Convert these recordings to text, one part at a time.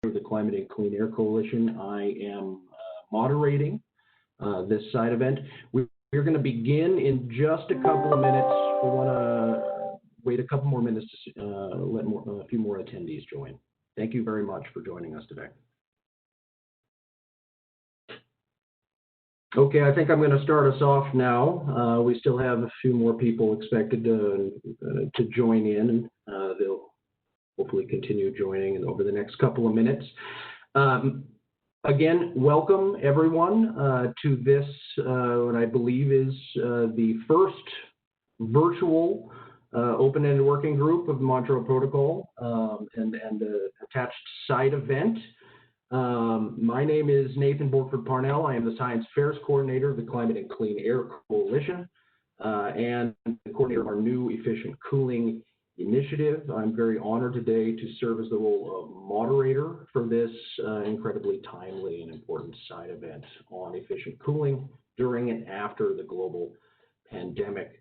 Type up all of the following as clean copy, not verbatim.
of the Climate and Clean Air Coalition. I am moderating this side event. We're going to begin in just a couple of minutes. We want to wait a couple more minutes to let a few more attendees join. Thank you very much for joining us today. Okay, I think I'm going to start us off now. We still have a few more people expected to join in, and they'll hopefully continue joining over the next couple of minutes. Again, welcome everyone to this, what I believe is the first virtual open-ended working group of the Montreal Protocol and the attached side event. My name is Nathan Borkford-Parnell. I am the Science Affairs Coordinator of the Climate and Clean Air Coalition and the coordinator of our new efficient cooling initiative. I'm very honored today to serve as the role of moderator for this incredibly timely and important side event on efficient cooling during and after the global pandemic.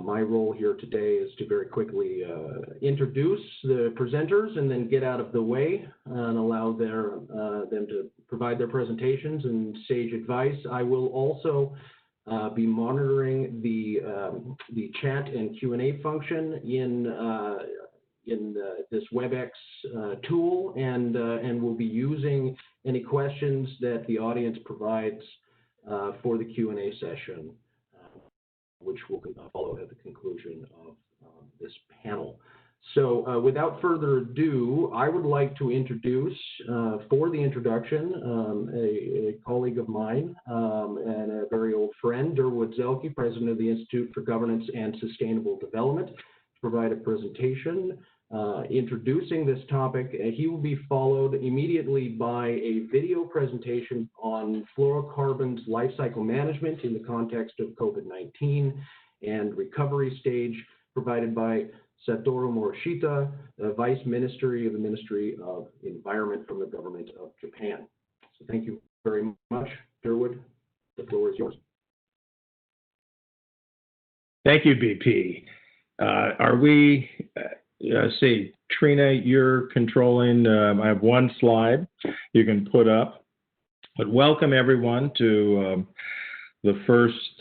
My role here today is to very quickly introduce the presenters and then get out of the way and allow them to provide their presentations and sage advice. I will also be monitoring the chat and Q&A function in this WebEx tool, and we'll be using any questions that the audience provides for the Q&A session, which will follow at the conclusion of this panel. So without further ado, I would like to introduce, for the introduction, a colleague of mine and a very old friend, Durwood Zaelke, President of the Institute for Governance and Sustainable Development, to provide a presentation introducing this topic. He will be followed immediately by a video presentation on fluorocarbons life cycle management in the context of COVID-19 and recovery stage, provided by Satoru Morishita, Vice Ministry of the Ministry of Environment from the Government of Japan. So thank you very much. Durwood, the floor is yours. Thank you, BP. Are we, see, Trina, you're controlling, I have one slide you can put up, but welcome everyone to the first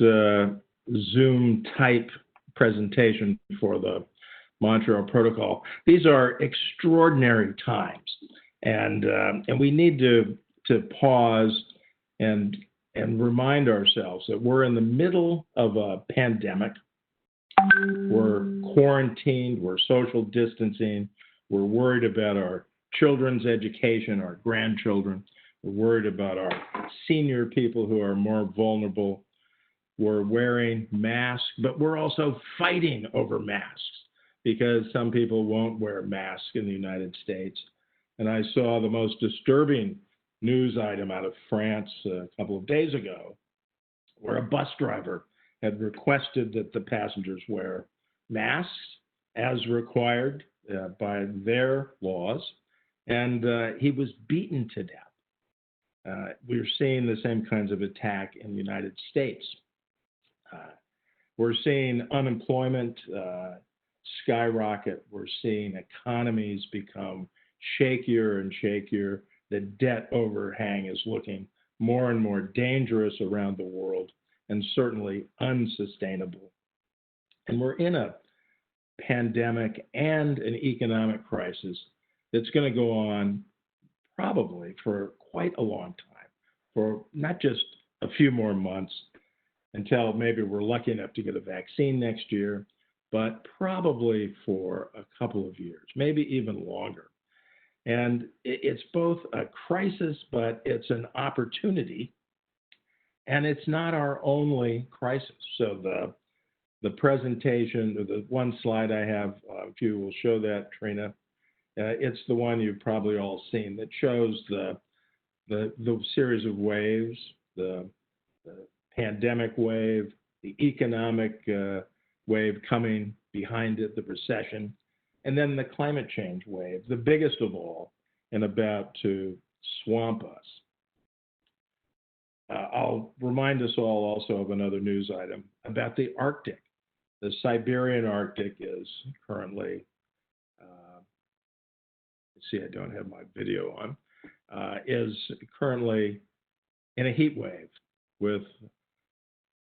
Zoom type presentation for the Montreal Protocol. These are extraordinary times, and we need to pause and remind ourselves that we're in the middle of a pandemic. We're quarantined, we're social distancing, we're worried about our children's education, our grandchildren, we're worried about our senior people who are more vulnerable. We're wearing masks, but we're also fighting over masks because some people won't wear masks in the United States. And I saw the most disturbing news item out of France a couple of days ago, where a bus driver had requested that the passengers wear masks as required by their laws, and he was beaten to death. We're seeing the same kinds of attack in the United States. We're seeing unemployment skyrocket. We're seeing economies become shakier and shakier. The debt overhang is looking more and more dangerous around the world and certainly unsustainable. And we're in a pandemic and an economic crisis that's going to go on probably for quite a long time, for not just a few more months until maybe we're lucky enough to get a vaccine next year, but probably for a couple of years, maybe even longer. And it's both a crisis, but it's an opportunity. And it's not our only crisis. So the presentation, or the one slide I have, if you will show that, Trina, it's the one you've probably all seen that shows the series of waves, the pandemic wave, the economic wave coming behind it, the recession, and then the climate change wave, the biggest of all, and about to swamp us. I'll remind us all also of another news item about the Arctic. The Siberian Arctic is currently, let's see, I don't have my video on. is currently in a heat wave with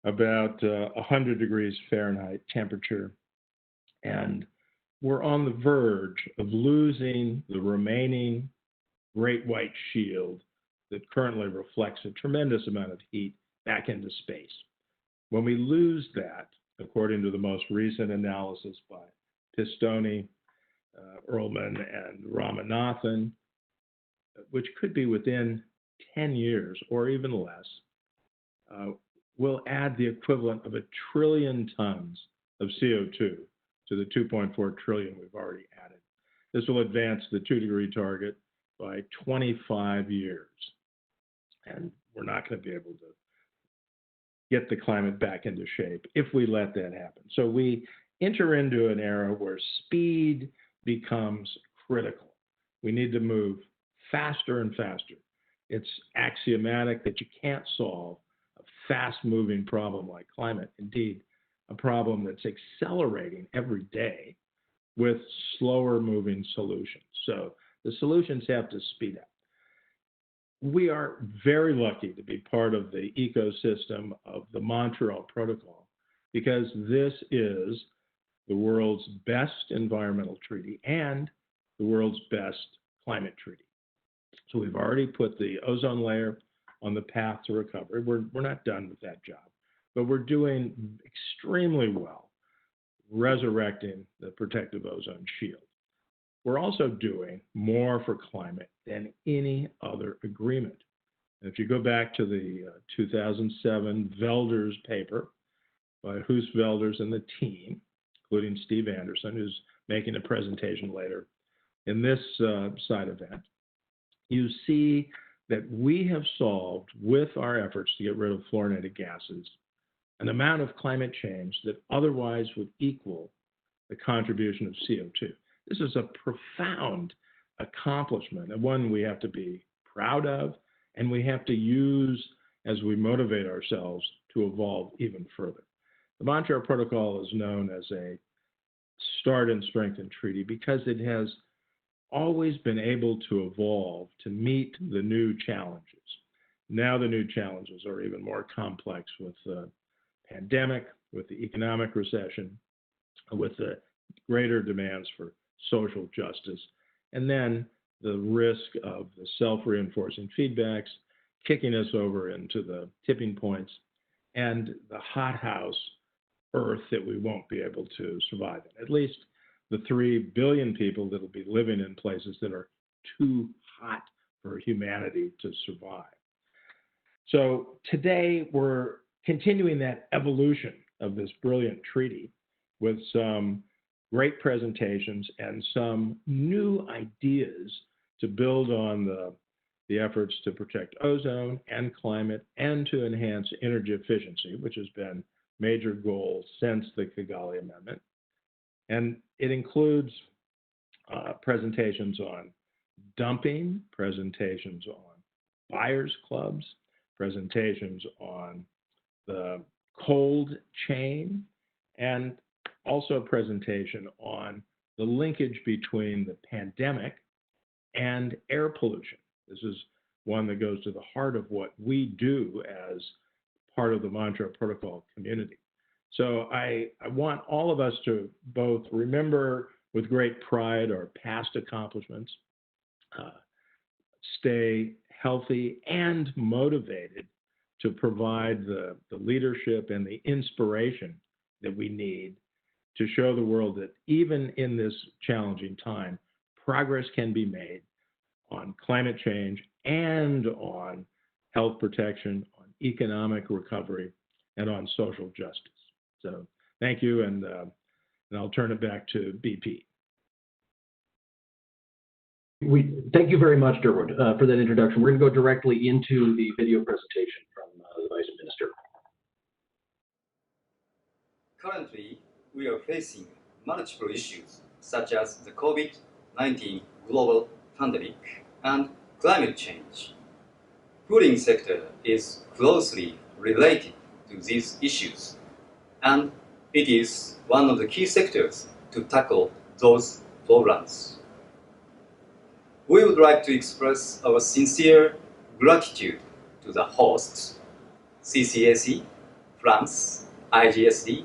about 100 degrees Fahrenheit temperature. And we're on the verge of losing the remaining great white shield that currently reflects a tremendous amount of heat back into space. When we lose that, according to the most recent analysis by Pistone, Earlman, and Ramanathan, which could be within 10 years or even less, will add the equivalent of 1 trillion tons of CO2 to the 2.4 trillion we've already added. This will advance the 2-degree target by 25 years. And we're not going to be able to get the climate back into shape if we let that happen. So we enter into an era where speed becomes critical. We need to move faster and faster. It's axiomatic that you can't solve a fast-moving problem like climate, indeed, a problem that's accelerating every day with slower-moving solutions. So the solutions have to speed up. We are very lucky to be part of the ecosystem of the Montreal Protocol because this is the world's best environmental treaty and the world's best climate treaty. So we've already put the ozone layer on the path to recovery. We're not done with that job, but we're doing extremely well resurrecting the protective ozone shield. We're also doing more for climate than any other agreement. If you go back to the 2007 Velders paper by Hoos Velders and the team, including Steve Anderson, who's making a presentation later in this side event, you see that we have solved, with our efforts to get rid of fluorinated gases, an amount of climate change that otherwise would equal the contribution of CO2. This is a profound accomplishment, and one we have to be proud of, and we have to use as we motivate ourselves to evolve even further. The Montreal Protocol is known as a start and strengthen treaty because it has always been able to evolve to meet the new challenges. Now the new challenges are even more complex with the pandemic, with the economic recession, with the greater demands for social justice, and then the risk of the self-reinforcing feedbacks kicking us over into the tipping points and the hothouse Earth that we won't be able to survive in. At least the 3 billion people that will be living in places that are too hot for humanity to survive. So today we're continuing that evolution of this brilliant treaty with some great presentations and some new ideas to build on the efforts to protect ozone and climate and to enhance energy efficiency, which has been major goal since the Kigali Amendment. And it includes presentations on dumping, presentations on buyers clubs, presentations on the cold chain, and also a presentation on the linkage between the pandemic and air pollution. This is one that goes to the heart of what we do as part of the Montreal Protocol community. So I want all of us to both remember with great pride our past accomplishments, stay healthy and motivated to provide the leadership and the inspiration that we need to show the world that even in this challenging time, progress can be made on climate change and on health protection, on economic recovery, and on social justice. So thank you, and I'll turn it back to BP. Thank you very much, Durwood, for that introduction. We're going to go directly into the video presentation from the Vice Minister. Currently, we are facing multiple issues, such as the COVID-19 global pandemic and climate change. Cooling sector is closely related to these issues, and it is one of the key sectors to tackle those problems. we would like to express our sincere gratitude to the hosts, CCAC, France, IGSD,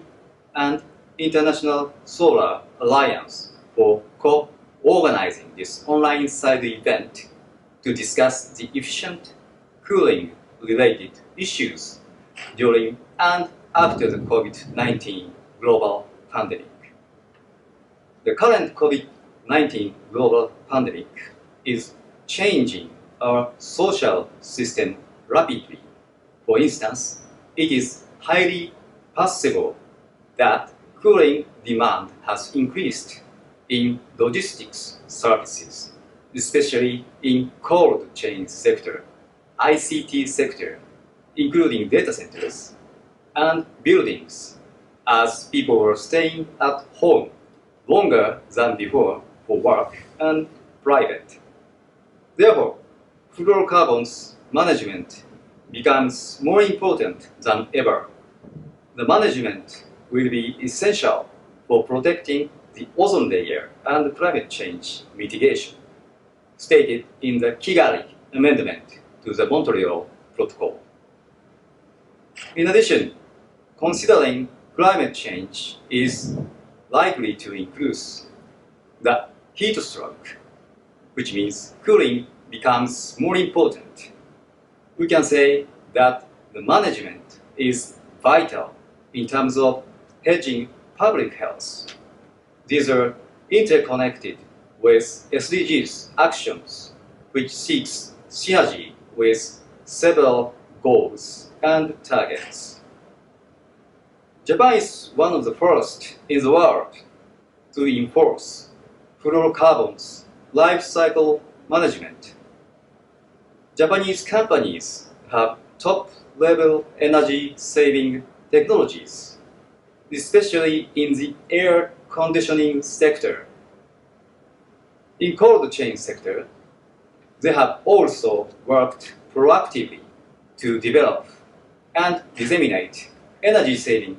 and International Solar Alliance for co-organizing this online side event to discuss the efficient cooling-related issues during and after the COVID-19 global pandemic. The current COVID-19 global pandemic is changing our social system rapidly. For instance, it is highly possible that cooling demand has increased in logistics services, especially in cold chain sector, ICT sector, including data centers, and buildings, as people were staying at home longer than before for work and private. Therefore, fluorocarbons management becomes more important than ever. The management will be essential for protecting the ozone layer and climate change mitigation, stated in the Kigali Amendment to the Montreal Protocol. In addition, considering climate change is likely to increase the heat stroke, which means cooling becomes more important. We can say that the management is vital in terms of hedging public health. These are interconnected with SDGs actions, which seeks synergy with several goals and targets. Japan is one of the first in the world to enforce fluorocarbons life cycle management. Japanese companies have top-level energy-saving technologies, especially in the air conditioning sector. In cold chain sector, they have also worked proactively to develop and disseminate energy-saving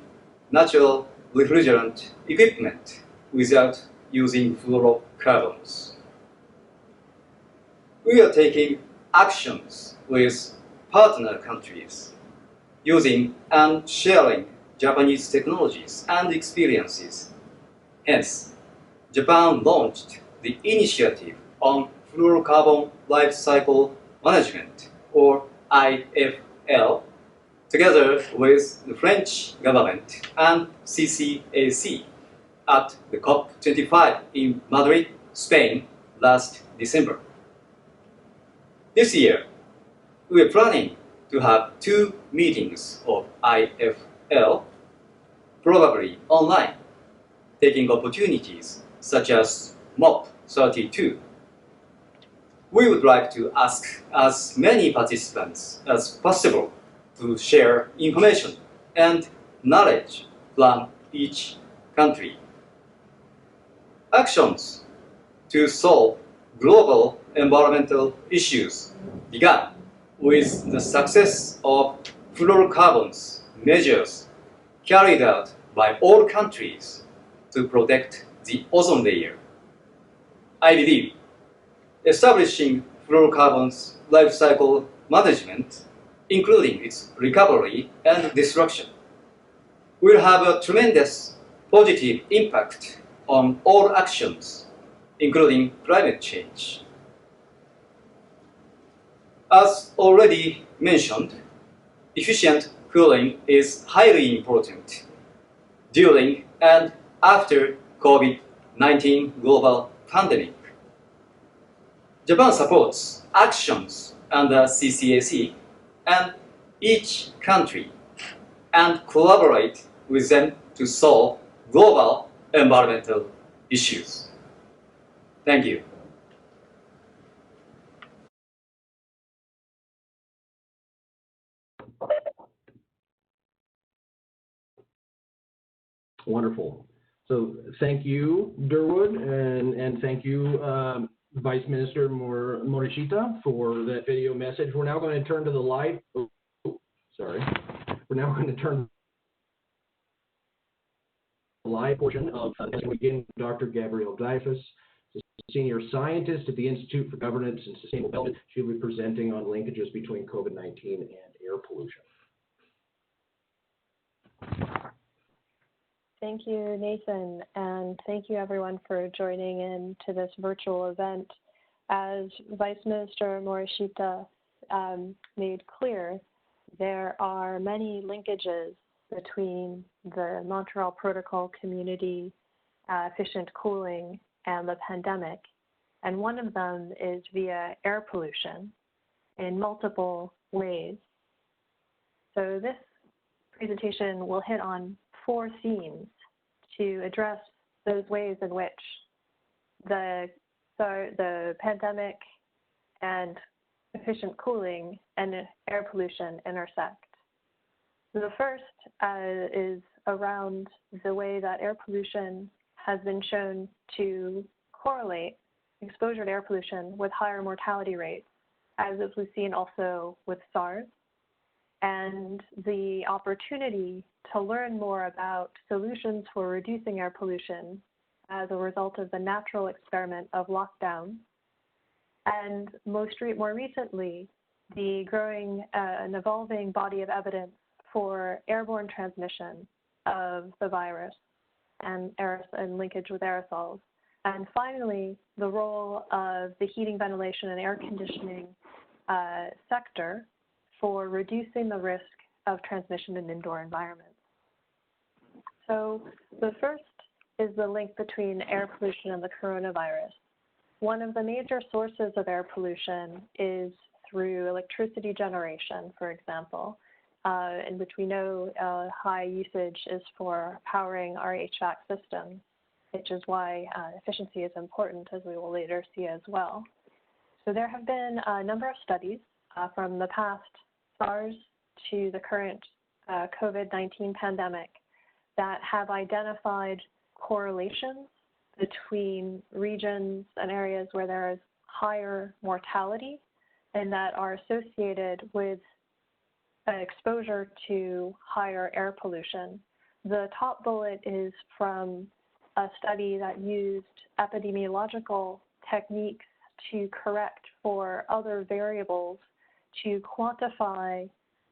natural refrigerant equipment without using fluorocarbons. We are taking actions with partner countries using and sharing Japanese technologies and experiences. Hence, Japan launched the initiative on fluorocarbon life cycle management, or IFL, together with the French government and CCAC at the COP25 in Madrid, Spain last December. This year, we are planning to have 2 meetings of IFL, probably online, taking opportunities such as MOP32. We would like to ask as many participants as possible to share information and knowledge from each country. Actions to solve global environmental issues began with the success of fluorocarbons measures carried out by all countries to protect the ozone layer. I believe establishing fluorocarbons life cycle management, including its recovery and destruction, will have a tremendous positive impact on all actions, including climate change. As already mentioned, efficient cooling is highly important during and after COVID-19 global pandemic. Japan supports actions under CCAC and each country and collaborate with them to solve global environmental issues. Thank you. Wonderful. So thank you, Durwood, and thank you, Vice Minister Morishita, for that video message. We're now going to turn to the live. We're now going to turn to the live portion of begin with Dr. Gabrielle Dreyfus. senior scientist at the Institute for Governance and Sustainable Development. She'll be presenting on linkages between COVID-19 and air pollution. Thank you, Nathan, and thank you everyone for joining in to this virtual event. As Vice Minister Morishita made clear, there are many linkages between the Montreal Protocol community, efficient cooling, and the pandemic. And one of them is via air pollution in multiple ways. So this presentation will hit on 4 themes to address those ways in which the pandemic and efficient cooling and air pollution intersect. The first is around the way that air pollution has been shown to correlate exposure to air pollution with higher mortality rates, as we've seen also with SARS, and the opportunity to learn more about solutions for reducing air pollution as a result of the natural experiment of lockdown, and more recently, the growing and evolving body of evidence for airborne transmission of the virus and linkage with aerosols. And finally, the role of the heating, ventilation, and air conditioning sector for reducing the risk of transmission in indoor environments. So the first is the link between air pollution and the coronavirus. One of the major sources of air pollution is through electricity generation, for example, in which we know high usage is for powering our HVAC systems, which is why efficiency is important, as we will later see as well. So there have been a number of studies from the past SARS to the current COVID-19 pandemic that have identified correlations between regions and areas where there is higher mortality and that are associated with exposure to higher air pollution. The top bullet is from a study that used epidemiological techniques to correct for other variables to quantify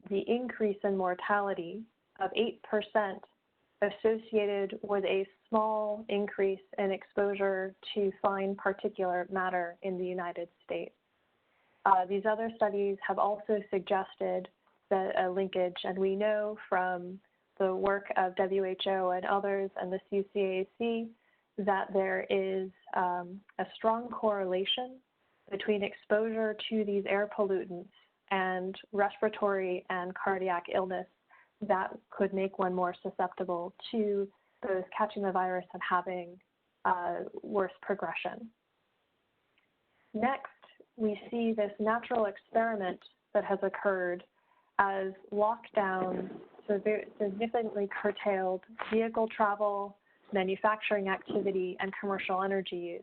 the increase in mortality of 8% associated with a small increase in exposure to fine particulate matter in the United States. These other studies have also suggested that a linkage, and we know from the work of WHO and others and the CCAC that there is a strong correlation between exposure to these air pollutants and respiratory and cardiac illness that could make one more susceptible to both catching the virus and having worse progression. Next, we see this natural experiment that has occurred as lockdown significantly curtailed vehicle travel, manufacturing activity, and commercial energy use.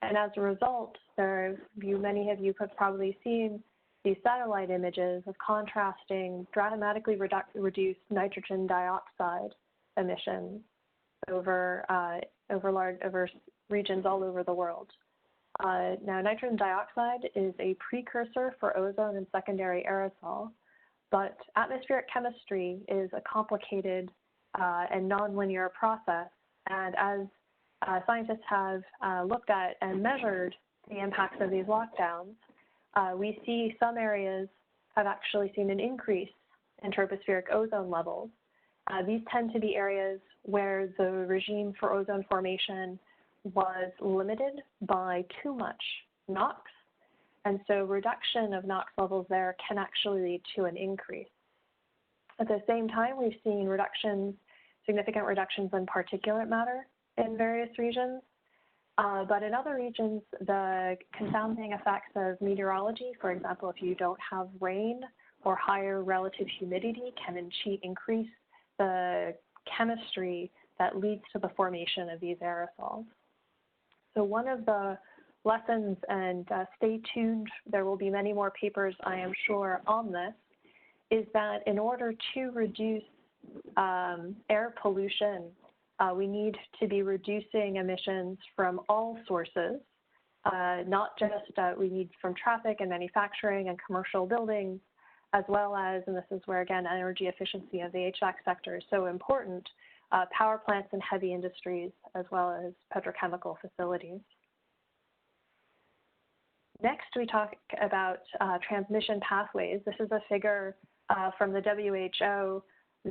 And as a result, many of you have probably seen these satellite images of contrasting dramatically reduced nitrogen dioxide emissions over regions all over the world. Now, nitrogen dioxide is a precursor for ozone and secondary aerosol, but atmospheric chemistry is a complicated and nonlinear process. And as scientists have looked at and measured the impacts of these lockdowns, we see some areas have actually seen an increase in tropospheric ozone levels. These tend to be areas where the regime for ozone formation was limited by too much NOx, and so reduction of NOx levels there can actually lead to an increase. At the same time, we've seen significant reductions in particulate matter in various regions. But in other regions, the confounding effects of meteorology, for example, if you don't have rain or higher relative humidity, can increase the chemistry that leads to the formation of these aerosols. So one of the lessons, and stay tuned, there will be many more papers, I am sure, on this, is that in order to reduce air pollution, we need to be reducing emissions from all sources, not just we need from traffic and manufacturing and commercial buildings, as well as, and this is where again energy efficiency of the HVAC sector is so important, power plants and heavy industries, as well as petrochemical facilities. Next, we talk about transmission pathways. This is a figure from the WHO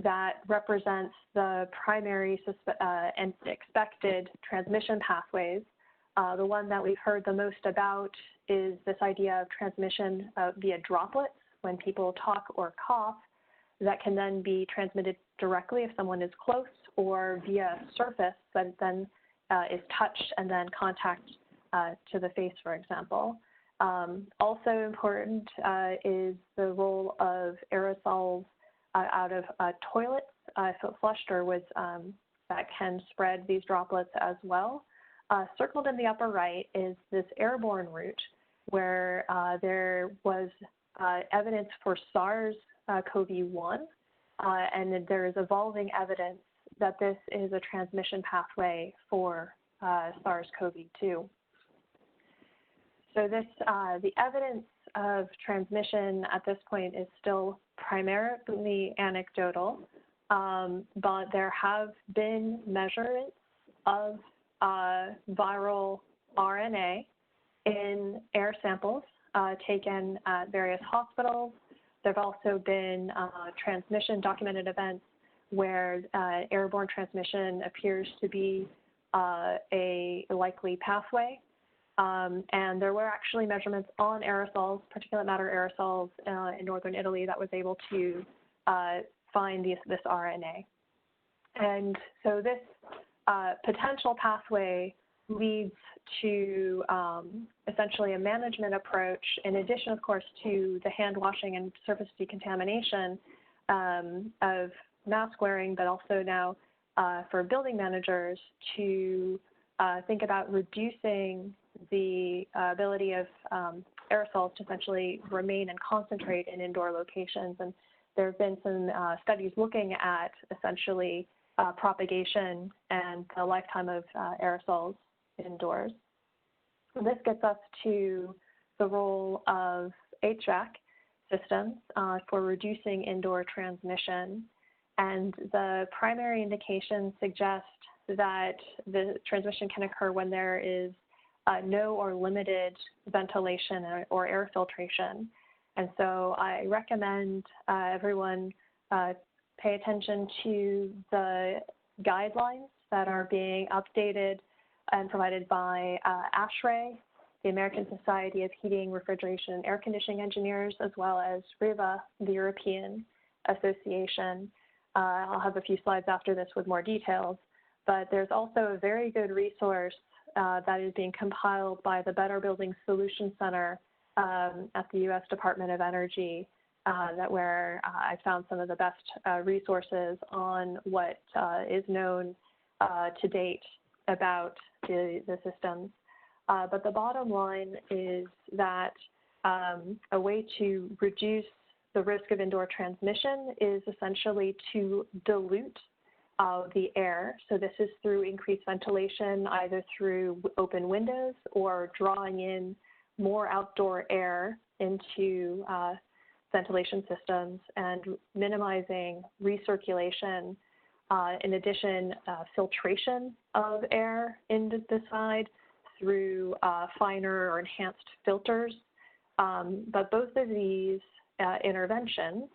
that represents the primary and expected transmission pathways. The one that we've heard the most about is this idea of transmission via droplets when people talk or cough that can then be transmitted directly if someone is close, or via surface that then is touched and then contact to the face, for example. Also important is the role of aerosols out of toilets, if flushed or was, that can spread these droplets as well. Circled in the upper right is this airborne route where there was evidence for SARS-CoV-1, and there is evolving evidence that this is a transmission pathway for SARS-CoV-2. So this, the evidence of transmission at this point is still primarily anecdotal, but there have been measurements of viral RNA in air samples taken at various hospitals. There have also been documented events where airborne transmission appears to be a likely pathway. And there were actually measurements on aerosols, particulate matter aerosols in northern Italy that was able to find this RNA. And so this potential pathway leads to essentially a management approach, in addition, of course, to the hand washing and surface decontamination of mask wearing, but also now for building managers to think about reducing the ability of aerosols to essentially remain and concentrate in indoor locations. And there have been some studies looking at essentially propagation and the lifetime of aerosols indoors. So this gets us to the role of HVAC systems for reducing indoor transmission. And the primary indications suggest that the transmission can occur when there is no or limited ventilation or air filtration. And so I recommend everyone pay attention to the guidelines that are being updated and provided by ASHRAE, the American Society of Heating, Refrigeration, and Air Conditioning Engineers, as well as RIVA, the European Association. I'll have a few slides after this with more details, but there's also a very good resource that is being compiled by the Better Building Solutions Center at the U.S. Department of Energy, where I found some of the best resources on what is known to date about the systems. But the bottom line is that a way to reduce the risk of indoor transmission is essentially to dilute the air. So this is through increased ventilation, either through open windows or drawing in more outdoor air into ventilation systems and minimizing recirculation. In addition, filtration of air into the side through finer or enhanced filters. But both of these interventions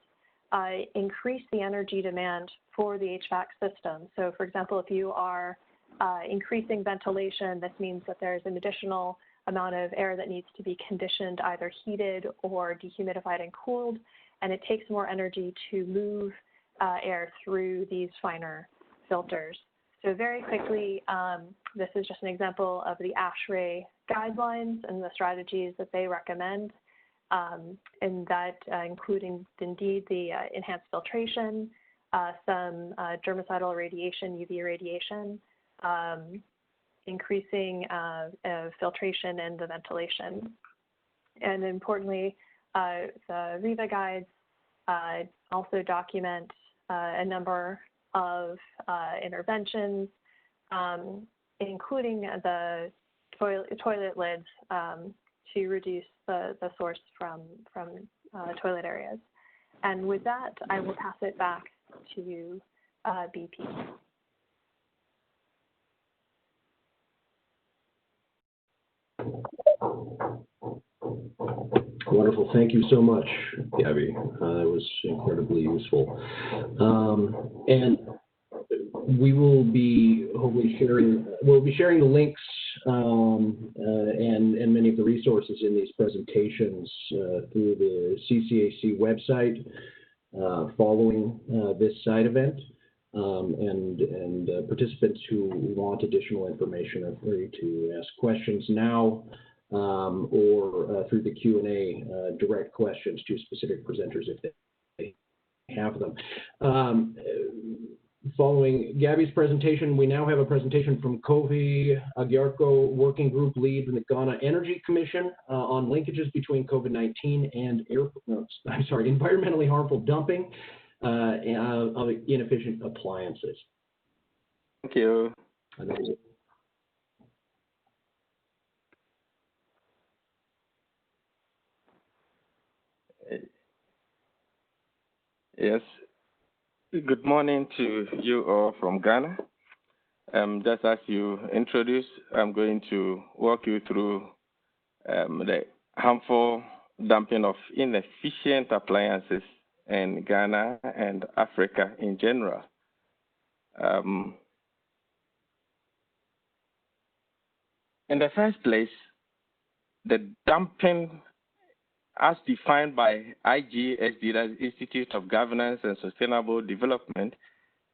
increase the energy demand for the HVAC system. So for example, if you are increasing ventilation, this means that there's an additional amount of air that needs to be conditioned, either heated or dehumidified and cooled, and it takes more energy to move air through these finer filters. So very quickly, this is just an example of the ASHRAE guidelines and the strategies that they recommend, and that including indeed the enhanced filtration, some germicidal radiation, UV radiation, increasing filtration and the ventilation. And importantly, the RIVA guides also document a number of interventions, including the toilet lids to reduce the source from toilet areas. And with that, I will pass it back to you, BP. Wonderful. Thank you so much, Gabby. That was incredibly useful. And we will be hopefully sharing, the links and many of the resources in these presentations through the CCAC website following this side event. And participants who want additional information are free to ask questions now or through the Q&A, direct questions to specific presenters if they have them. Following Gabby's presentation, we now have a presentation from Kofi, Agyarko, Working Group Lead in the Ghana Energy Commission on linkages between COVID-19 and environmentally harmful dumping of inefficient appliances. Thank you. Yes. Good morning to you all from Ghana. Just as you introduced, I'm going to walk you through the harmful dumping of inefficient appliances in Ghana and Africa in general. In the first place, the dumping as defined by IGSD, the Institute of Governance and Sustainable Development,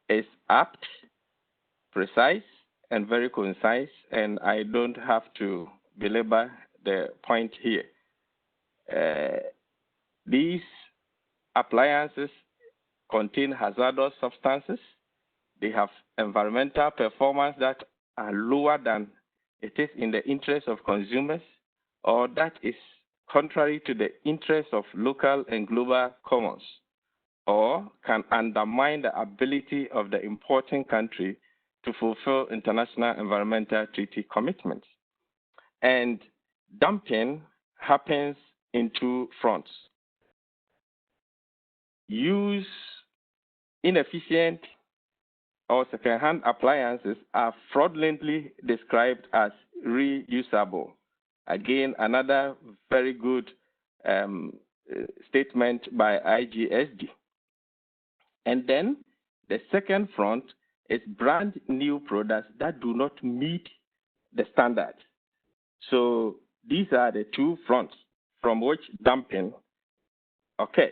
is apt, precise, and very concise, and I don't have to belabor the point here. These appliances contain hazardous substances. They have environmental performance that are lower than it is in the interest of consumers, or that is contrary to the interests of local and global commons, or can undermine the ability of the importing country to fulfill international environmental treaty commitments. And dumping happens in two fronts. Inefficient or second-hand appliances are fraudulently described as reusable. Again, another very good statement by IGSD. And then the second front is brand new products that do not meet the standard. So these are the two fronts from which dumping occurs.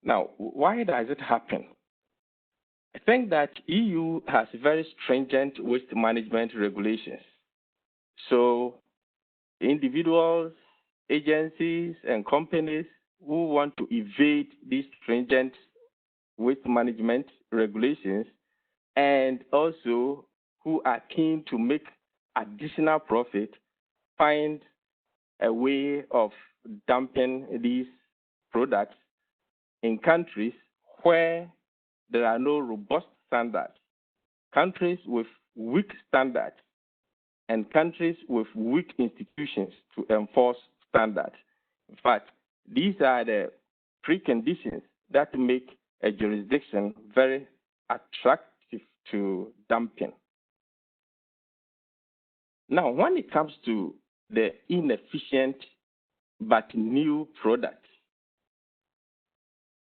Now, why does it happen? I think that EU has very stringent waste management regulations. So individuals, agencies, and companies who want to evade these stringent waste management regulations and also who are keen to make additional profit find a way of dumping these products in countries where there are no robust standards, countries with weak standards, and countries with weak institutions to enforce standards. In fact, these are the preconditions that make a jurisdiction very attractive to dumping. Now, when it comes to the inefficient but new products,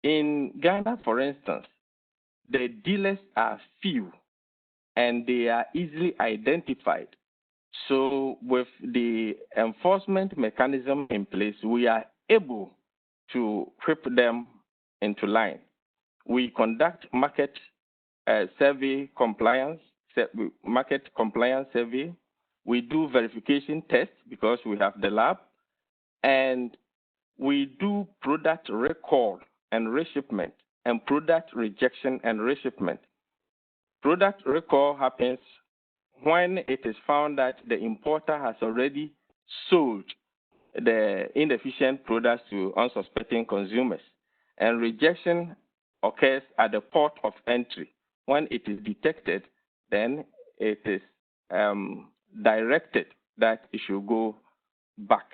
in Ghana, for instance, the dealers are few and they are easily identified. So with the enforcement mechanism in place, we are able to whip them into line. We conduct market compliance survey. We do verification tests because we have the lab, and we do product recall and reshipment, and product rejection and reshipment. Product recall happens when it is found that the importer has already sold the inefficient products to unsuspecting consumers. And rejection occurs at the port of entry when it is detected, then it is directed that it should go back.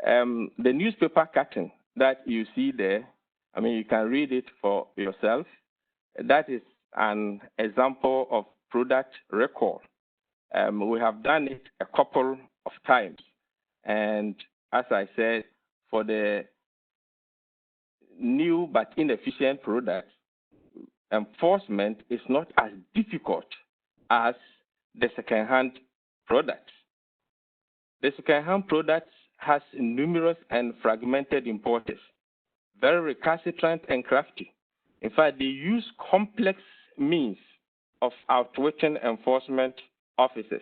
The newspaper cutting that you see there, I mean, you can read it for yourself. That is an example of product recall. We have done it a couple of times. And as I said, for the new but inefficient products, enforcement is not as difficult as the second-hand products. The second-hand products has numerous and fragmented importers, very recalcitrant and crafty. In fact, they use complex means of outwitting enforcement officers.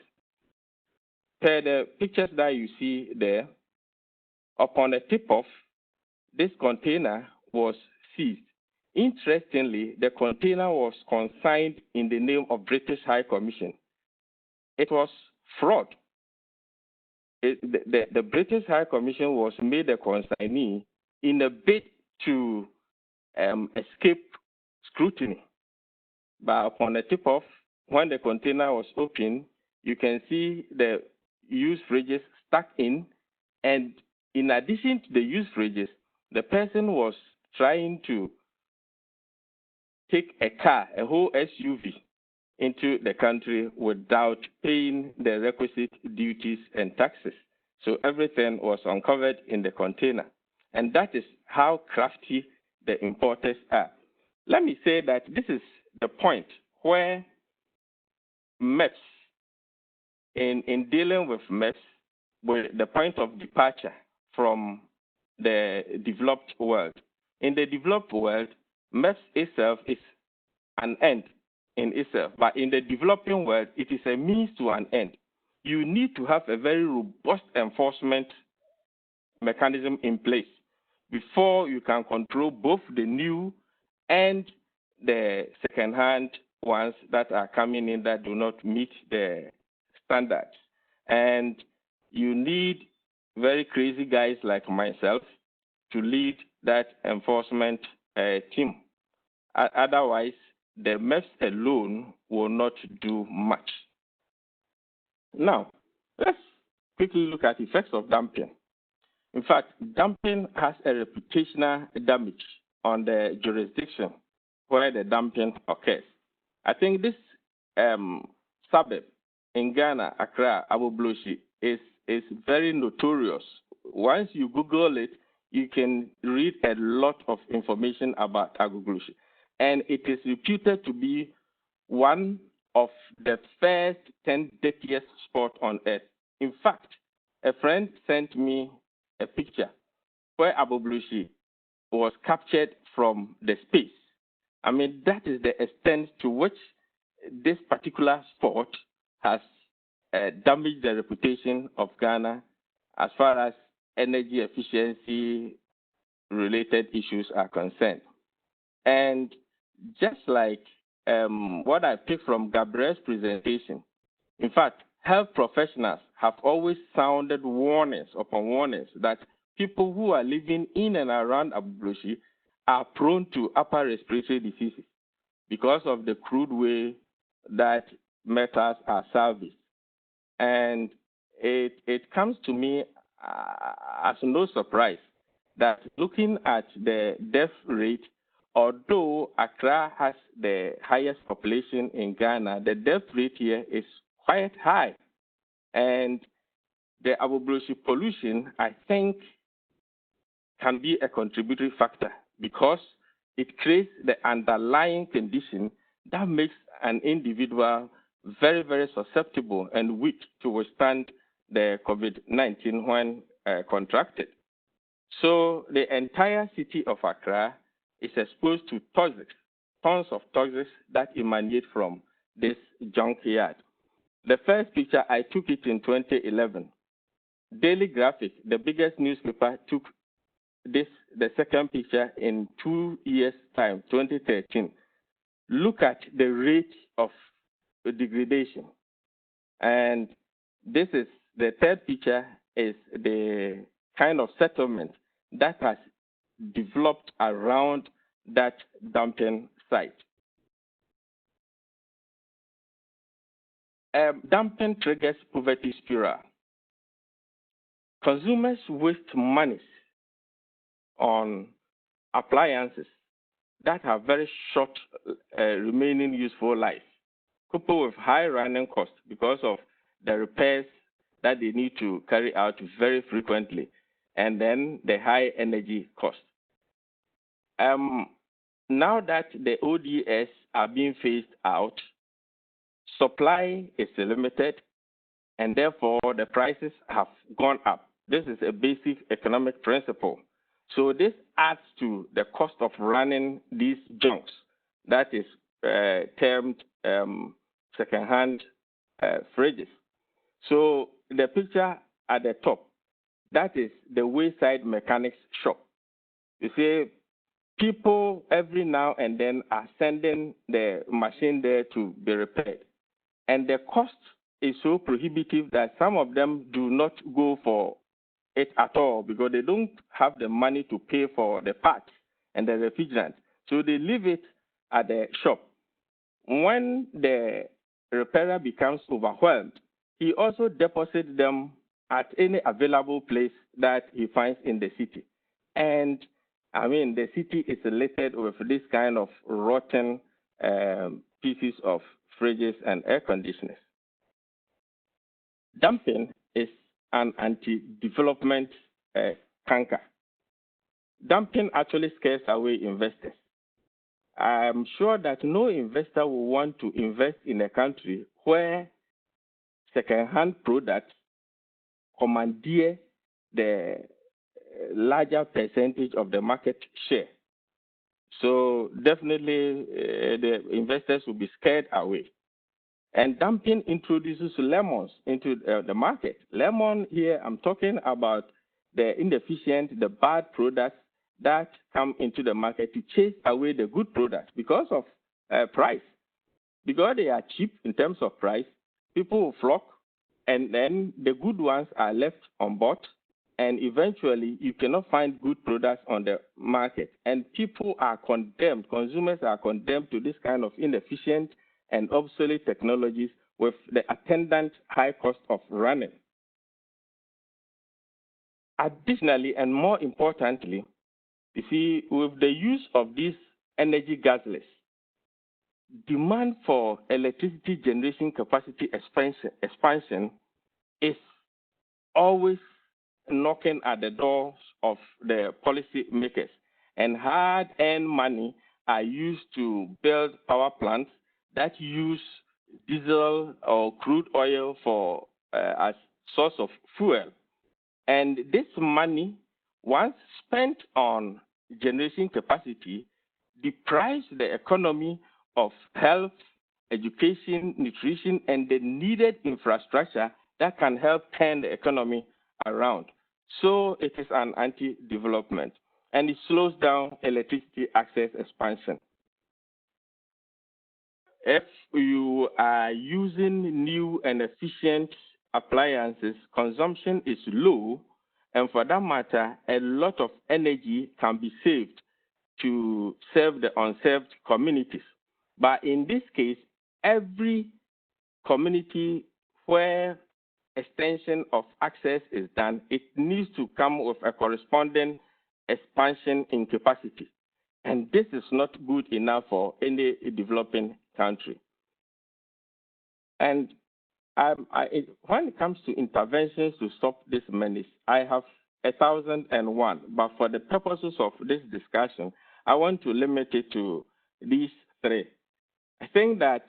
Per the pictures that you see there, upon a tip-off, this container was seized. Interestingly, the container was consigned in the name of British High Commission. It was fraud. The British High Commission was made a consignee in a bid to escape scrutiny. But upon a tip-off, when the container was opened, you can see the used fridges stuck in, and in addition to the used fridges, the person was trying to take a car, a whole SUV, into the country without paying the requisite duties and taxes. So everything was uncovered in the container. And that is how crafty the importers are. Let me say that this is the point where MEPS, in dealing with MEPS, with the point of departure from the developed world. In the developed world, MEPS itself is an end in itself, but in the developing world, it is a means to an end. You need to have a very robust enforcement mechanism in place before you can control both the new and the second-hand ones that are coming in that do not meet the standards. And you need very crazy guys like myself to lead that enforcement team. Otherwise, the MEPS alone will not do much. Now, let's quickly look at effects of dumping. In fact, dumping has a reputational damage on the jurisdiction where the dumping occurs. I think this suburb in Ghana, Accra, Abubloshi, is very notorious. Once you Google it, you can read a lot of information about Abubloshi. And it is reputed to be one of the first 10 dirtiest spots on earth. In fact, a friend sent me a picture where Abubloshi was captured from the space. I mean, that is the extent to which this particular sport has damaged the reputation of Ghana as far as energy efficiency related issues are concerned. And just like what I picked from Gabrielle's presentation, in fact, health professionals have always sounded warnings upon warnings that people who are living in and around Abubloshi are prone to upper respiratory diseases because of the crude way that metals are salvaged. And it comes to me as no surprise that looking at the death rate, although Accra has the highest population in Ghana, the death rate here is quite high. And the Abubloshi pollution, I think, can be a contributory factor because it creates the underlying condition that makes an individual very, very susceptible and weak to withstand the COVID-19 when contracted. So the entire city of Accra is exposed to toxics, tons of toxics that emanate from this junkyard. The first picture, I took it in 2011. Daily Graphic, the biggest newspaper, took the second picture in 2 years' time, 2013. Look at the rate of degradation. And this is the third picture, is the kind of settlement that has developed around that dumping site. Dumping triggers poverty spiral. Consumers waste money on appliances that have very short remaining useful life, coupled with high running costs because of the repairs that they need to carry out very frequently, and then the high energy cost. Now that the ODS are being phased out, supply is limited, and therefore the prices have gone up. This is a basic economic principle. So this adds to the cost of running these junks, that is termed secondhand fridges. So the picture at the top, that is the wayside mechanics shop. You see, people every now and then are sending the machine there to be repaired. And the cost is so prohibitive that some of them do not go for it at all because they don't have the money to pay for the parts and the refrigerant. So they leave it at the shop. When the repairer becomes overwhelmed, he also deposits them at any available place that he finds in the city. And I mean, the city is littered with this kind of rotten pieces of fridges and air conditioners. Dumping is an anti-development canker. Dumping actually scares away investors. I'm sure that no investor will want to invest in a country where second-hand products commandeer the larger percentage of the market share. So definitely the investors will be scared away. And dumping introduces lemons into the market. Lemon here, I'm talking about the inefficient, the bad products that come into the market to chase away the good products because of price. Because they are cheap in terms of price, people will flock, and then the good ones are left on board, and eventually you cannot find good products on the market. And people are condemned, consumers are condemned to this kind of inefficient and obsolete technologies with the attendant high cost of running. Additionally, and more importantly, you see, with the use of these energy guzzlers, demand for electricity generation capacity expansion is always knocking at the doors of the policy makers, and hard-earned money are used to build power plants that use diesel or crude oil for as source of fuel. And this money, once spent on generation capacity, deprives the economy of health, education, nutrition, and the needed infrastructure that can help turn the economy around. So it is an anti-development, and it slows down electricity access expansion. If you are using new and efficient appliances, consumption is low, and for that matter, a lot of energy can be saved to serve the unserved communities. But in this case, every community where extension of access is done, it needs to come with a corresponding expansion in capacity. And this is not good enough for any developing country. And when it comes to interventions to stop this menace, I have 1,001, but for the purposes of this discussion, I want to limit it to these three. I think that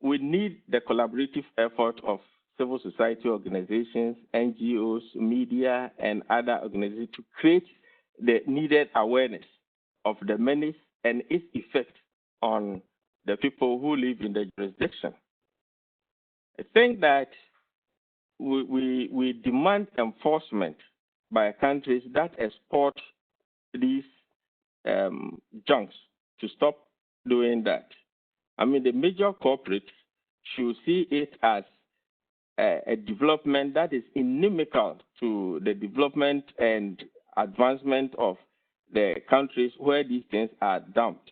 we need the collaborative effort of civil society organizations, NGOs, media, and other organizations to create the needed awareness of the menace and its effect on the people who live in the jurisdiction. I think that we demand enforcement by countries that export these junks to stop doing that. I mean, the major corporates should see it as a development that is inimical to the development and advancement of the countries where these things are dumped.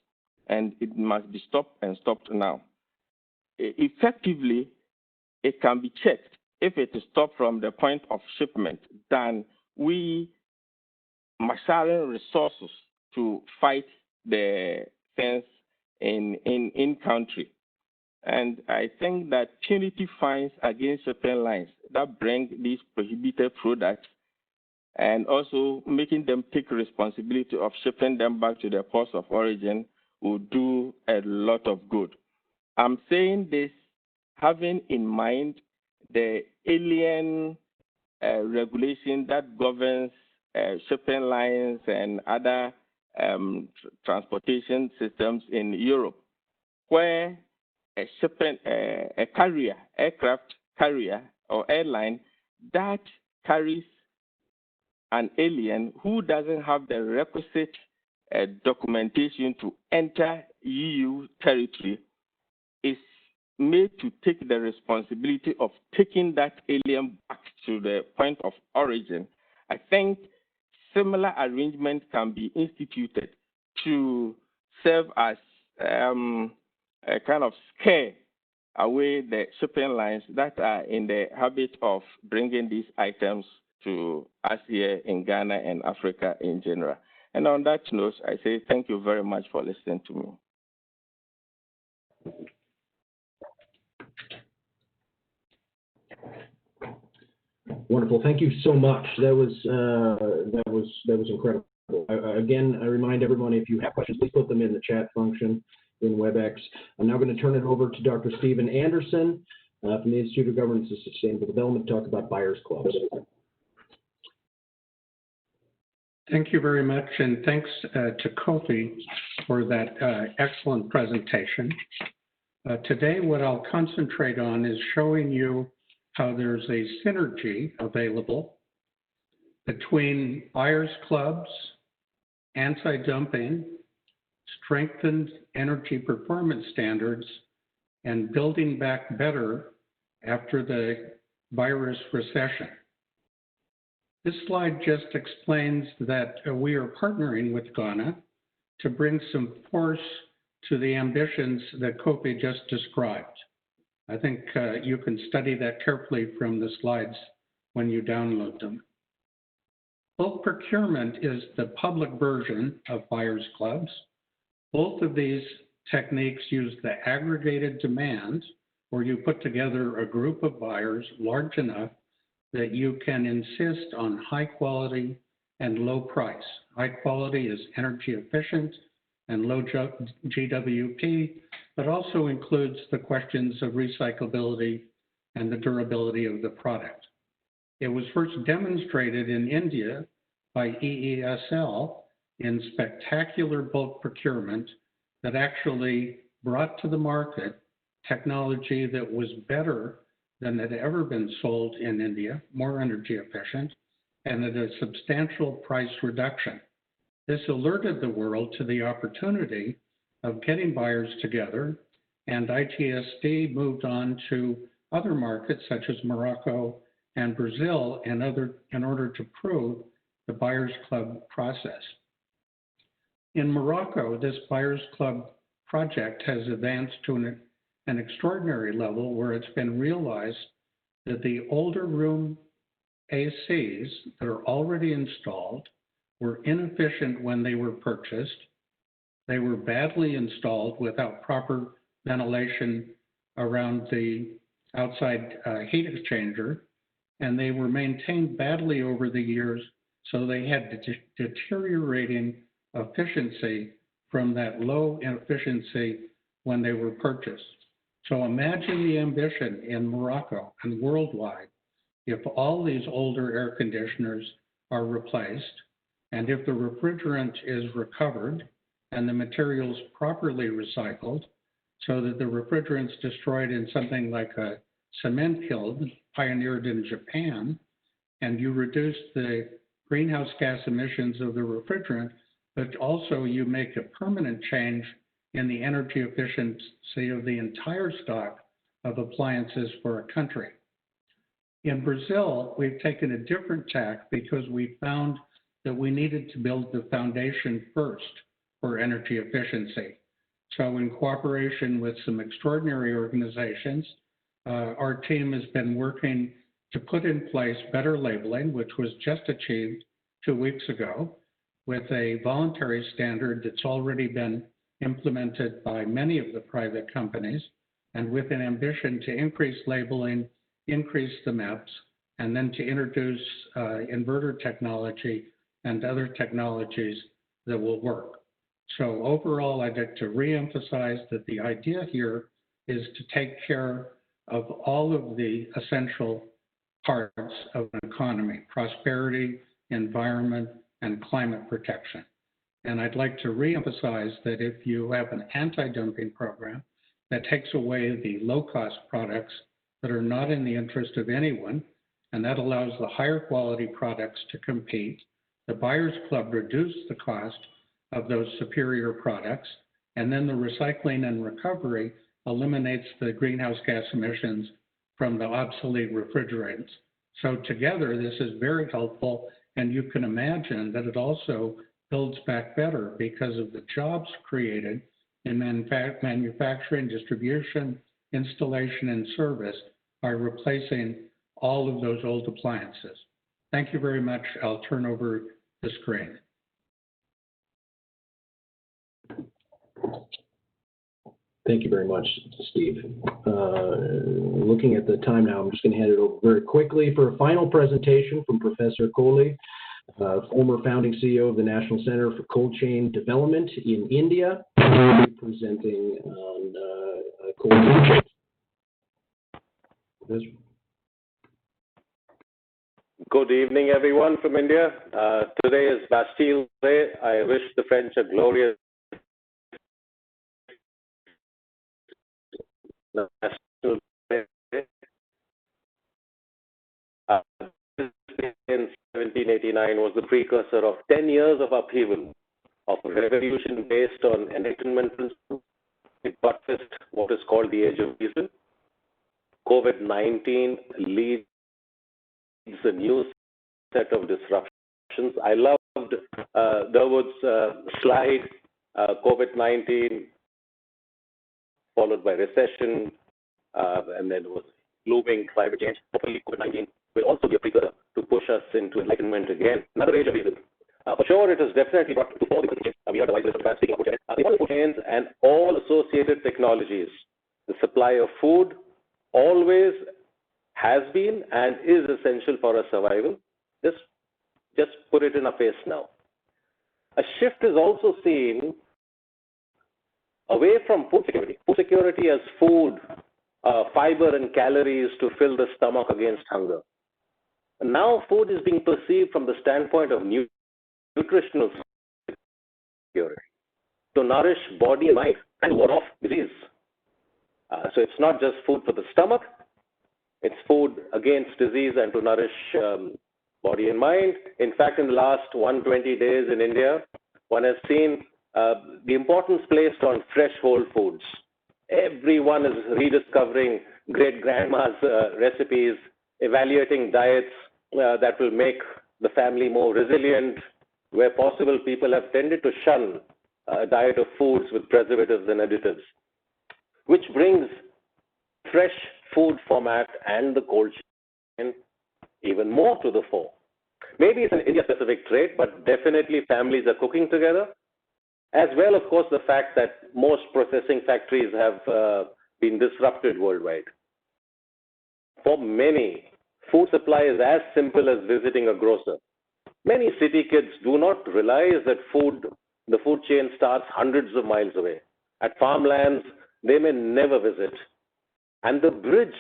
And it must be stopped and stopped now. Effectively, it can be checked if it is stopped from the point of shipment than we marshalling resources to fight the things in country. And I think that punitive fines against shipping lines that bring these prohibited products and also making them take responsibility of shipping them back to their ports of origin will do a lot of good. I'm saying this having in mind the alien regulation that governs shipping lines and other transportation systems in Europe, where a carrier, aircraft carrier or airline that carries an alien who doesn't have the requisite documentation to enter EU territory is made to take the responsibility of taking that alien back to the point of origin. I think similar arrangement can be instituted to serve as a kind of scare away the shipping lines that are in the habit of bringing these items to us here in Ghana and Africa in general. And on that note, I say thank you very much for listening to me. Wonderful. Thank you so much. That was incredible. Again, I remind everyone, if you have questions, please put them in the chat function in WebEx. I'm now going to turn it over to Dr. Stephen Anderson from the Institute of Governance and Sustainable Development to talk about buyers clubs. Thank you very much, and thanks to Kofi for that excellent presentation. Today, what I'll concentrate on is showing you how there's a synergy available between buyers clubs, anti-dumping, strengthened energy performance standards, and building back better after the virus recession. This slide just explains that we are partnering with Ghana to bring some force to the ambitions that Kofi just described. I think you can study that carefully from the slides when you download them. Bulk procurement is the public version of buyers clubs. Both of these techniques use the aggregated demand, where you put together a group of buyers large enough that you can insist on high quality and low price. High quality is energy efficient and low GWP, but also includes the questions of recyclability and the durability of the product. It was first demonstrated in India by EESL in spectacular bulk procurement that actually brought to the market technology that was better than had ever been sold in India, more energy efficient, and at a substantial price reduction. This alerted the world to the opportunity of getting buyers together, and IGSD moved on to other markets such as Morocco and Brazil in order to prove the Buyers Club process. In Morocco, this Buyers Club project has advanced to an extraordinary level where it's been realized that the older room ACs that are already installed were inefficient when they were purchased. They were badly installed without proper ventilation around the outside heat exchanger, and they were maintained badly over the years, so they had deteriorating efficiency from that low efficiency when they were purchased. So imagine the ambition in Morocco and worldwide if all these older air conditioners are replaced, and if the refrigerant is recovered and the materials properly recycled, so that the refrigerant's destroyed in something like a cement kiln pioneered in Japan, and you reduce the greenhouse gas emissions of the refrigerant, but also you make a permanent change in the energy efficiency of the entire stock of appliances for a country. In Brazil, we've taken a different tack because we found that we needed to build the foundation first for energy efficiency. So in cooperation with some extraordinary organizations, our team has been working to put in place better labeling, which was just achieved 2 weeks ago, with a voluntary standard that's already been implemented by many of the private companies, and with an ambition to increase labeling, increase the MEPS, and then to introduce inverter technology and other technologies that will work. So overall, I'd like to reemphasize that the idea here is to take care of all of the essential parts of an economy: prosperity, environment, and climate protection. And I'd like to reemphasize that if you have an anti-dumping program that takes away the low-cost products that are not in the interest of anyone, and that allows the higher quality products to compete, the Buyers Club reduce the cost of those superior products, and then the recycling and recovery eliminates the greenhouse gas emissions from the obsolete refrigerants. So together, this is very helpful, and you can imagine that it also builds back better because of the jobs created in manufacturing, distribution, installation, and service by replacing all of those old appliances. Thank you very much. I'll turn over the screen. Thank you very much, Steve. Looking at the time now, I'm just going to hand it over very quickly for a final presentation from Professor Kohli, former founding CEO of the National Center for Cold Chain Development in India, presenting on cold chain. Good evening, everyone from India. Today is Bastille Day. I wish the French a glorious National Day. In 1789 was the precursor of 10 years of upheaval, of a revolution based on Enlightenment principles. It buttressed what is called the Age of Reason. COVID-19 leads a new set of disruptions. I loved Durwood's slide, COVID-19 followed by recession, and then it was looming climate change. Hopefully COVID-19 will also be a precursor to push us into enlightenment again. Another age of reason. For sure, it has definitely brought to fore the change. We heard the Vice Minister speaking about the food chains and all associated technologies. The supply of food always has been and is essential for our survival. Just put it in our face now. A shift is also seen away from food security. Food security as food, fiber and calories to fill the stomach against hunger. And now food is being perceived from the standpoint of nutritional security, to nourish body and mind and ward off disease. So it's not just food for the stomach, it's food against disease and to nourish body and mind. In fact, in the last 120 days in India, one has seen the importance placed on fresh whole foods. Everyone is rediscovering great-grandma's recipes, evaluating diets that will make the family more resilient. Where possible, people have tended to shun a diet of foods with preservatives and additives, which brings fresh food format and the cold chain even more to the fore. Maybe it's an India-specific trait, but definitely families are cooking together. As well, of course, the fact that most processing factories have been disrupted worldwide. For many, food supply is as simple as visiting a grocer. Many city kids do not realize that the food chain starts hundreds of miles away. At farmlands, they may never visit. And the bridge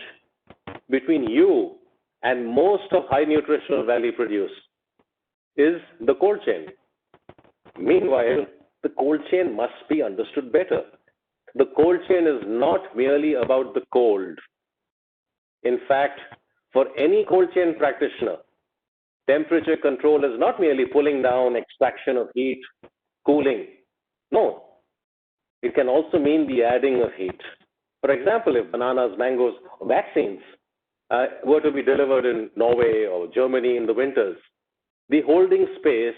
between you and most of high nutritional value produce is the cold chain. Meanwhile, the cold chain must be understood better. The cold chain is not merely about the cold. In fact, for any cold chain practitioner, temperature control is not merely pulling down extraction of heat, cooling. No, it can also mean the adding of heat. For example, if bananas, mangoes, or vaccines were to be delivered in Norway or Germany in the winters, the holding space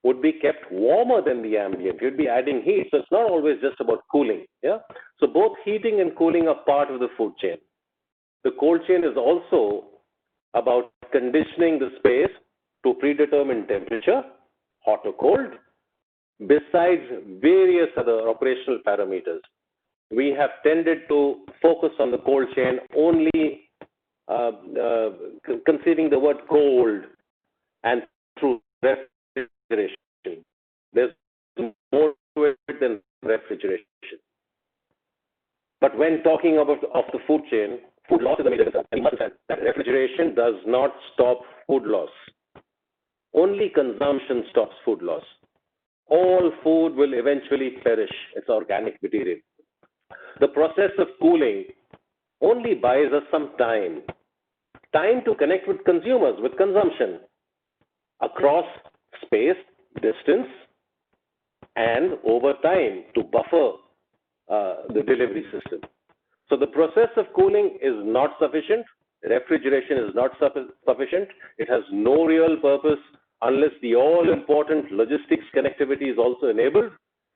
would be kept warmer than the ambient. You'd be adding heat. So it's not always just about cooling. Yeah. So both heating and cooling are part of the food chain. the cold chain is also about conditioning the space to predetermined temperature, hot or cold, besides various other operational parameters. We have tended to focus on the cold chain only conceiving the word cold and through refrigeration. There's more to it than refrigeration. But when talking about the food chain, food loss is a major concern. And you must understand that refrigeration does not stop food loss. Only consumption stops food loss. All food will eventually perish. It's organic material. The process of cooling only buys us some time. Time to connect with consumers, with consumption, across space, distance, and over time to buffer the delivery system. So the process of cooling is not sufficient. Refrigeration is not sufficient. It has no real purpose unless the all-important logistics connectivity is also enabled.